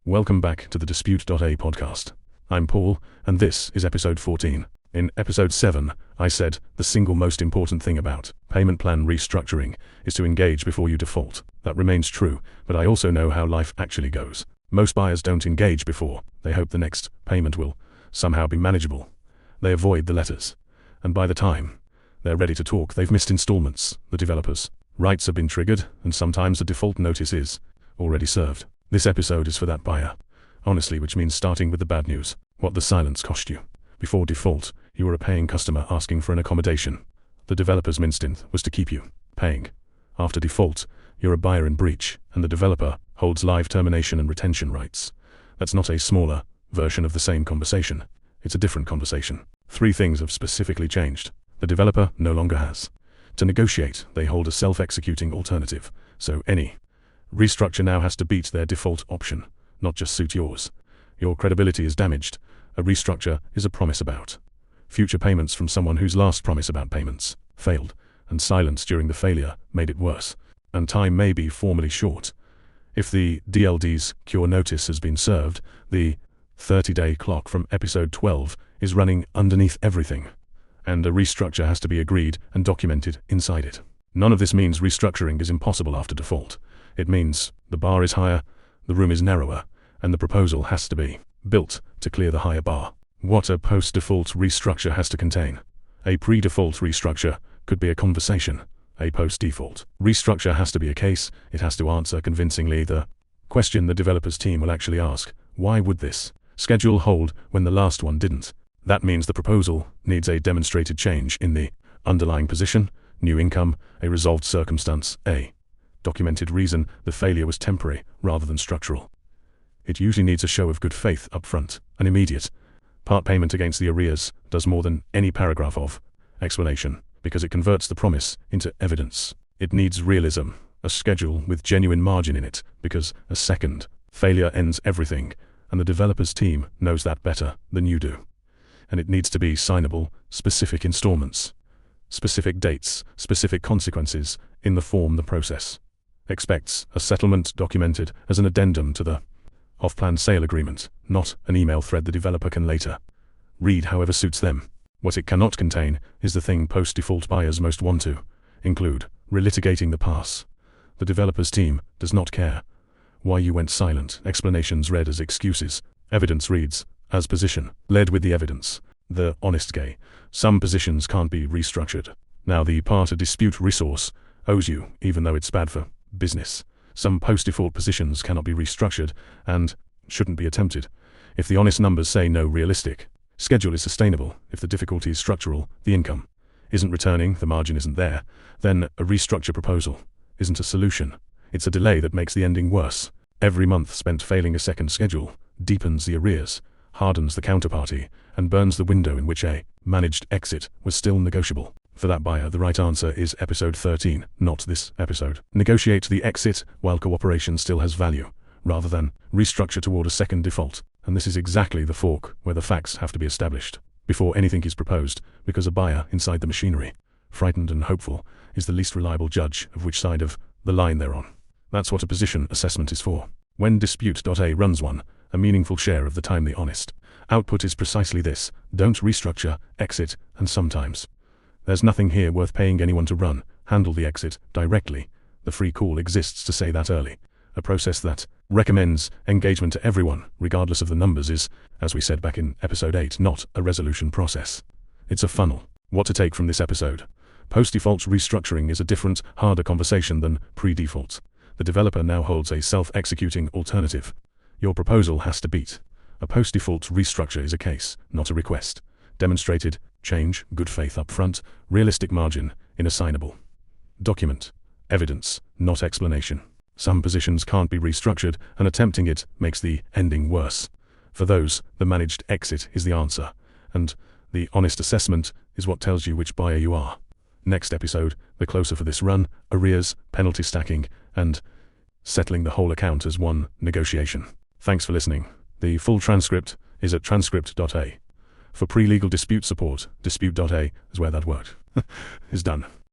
Welcome back to the Dispute.a podcast. I'm Paul, and this is episode 14. In episode 7, I said the single most important thing about payment plan restructuring is to engage before you default. That remains true, but I also know how life actually goes. Most buyers don't engage before. They hope the next payment will somehow be manageable. They avoid the letters. And by the time they're ready to talk, they've missed installments. The developers' rights have been triggered, and sometimes a default notice is already served. This episode is for that buyer. Honestly, which means starting with the bad news. What the silence cost you. Before default, you were a paying customer asking for an accommodation. The developer's instinct was to keep you paying. After default, you're a buyer in breach, and the developer holds live termination and retention rights. That's not a smaller version of the same conversation. It's a different conversation. 3 things have specifically changed. The developer no longer has to negotiate. They hold a self-executing alternative. So any restructure now has to beat their default option, not just suit yours. Your credibility is damaged. A restructure is a promise about future payments from someone whose last promise about payments failed, and silence during the failure made it worse. And time may be formally short. If the DLD's cure notice has been served, the 30-day clock from episode 12 is running underneath everything, and a restructure has to be agreed and documented inside it. None of this means restructuring is impossible after default. It means the bar is higher, the room is narrower, and the proposal has to be built to clear the higher bar. What a post-default restructure has to contain. A pre-default restructure could be a conversation. A post-default restructure has to be a case. It has to answer convincingly the question the developer's team will actually ask: why would this schedule hold when the last one didn't? That means the proposal needs a demonstrated change in the underlying position, new income, a resolved circumstance, a documented reason the failure was temporary rather than structural. It usually needs a show of good faith up front. An immediate part payment against the arrears does more than any paragraph of explanation, because it converts the promise into evidence. It needs realism, a schedule with genuine margin in it, because a second failure ends everything, and the developer's team knows that better than you do. And it needs to be signable, specific installments, specific dates, specific consequences in the form the process expects. A settlement documented as an addendum to the off-plan sale agreement, not an email thread the developer can later read however suits them. What it cannot contain is the thing post-default buyers most want to include: relitigating the past. The developer's team does not care why you went silent. Explanations read as excuses. Evidence reads as position. Led with the evidence. The honest gay. Some positions can't be restructured. Now the part a dispute resource owes you, even though it's bad for business. Some post-default positions cannot be restructured and shouldn't be attempted. If the honest numbers say no realistic schedule is sustainable, if the difficulty is structural, the income isn't returning, the margin isn't there, then a restructure proposal isn't a solution. It's a delay that makes the ending worse. Every month spent failing a second schedule deepens the arrears, hardens the counterparty, and burns the window in which a managed exit was still negotiable. For that buyer, the right answer is episode 13, not this episode. Negotiate the exit while cooperation still has value, rather than restructure toward a second default. And this is exactly the fork where the facts have to be established before anything is proposed, because a buyer inside the machinery, frightened and hopeful, is the least reliable judge of which side of the line they're on. That's what a position assessment is for. When Dispute.a runs one, a meaningful share of the time the honest output is precisely this: don't restructure, exit, and sometimes. There's nothing here worth paying anyone to run. Handle the exit directly. The free call exists to say that early. A process that recommends engagement to everyone, regardless of the numbers, is, as we said back in episode 8, not a resolution process. It's a funnel. What to take from this episode? Post-default restructuring is a different, harder conversation than pre-default. The developer now holds a self-executing alternative. Your proposal has to beat. A post-default restructure is a case, not a request. Demonstrated change, good faith up front, realistic margin in a signable document. Evidence, not explanation. Some positions can't be restructured, and attempting it makes the ending worse. For those, the managed exit is the answer, and the honest assessment is what tells you which buyer you are. Next episode, the closer for this run, arrears, penalty stacking, and settling the whole account as one negotiation. Thanks for listening. The full transcript is at transcript.a. For pre-legal dispute support, dispute.a is where that worked is done.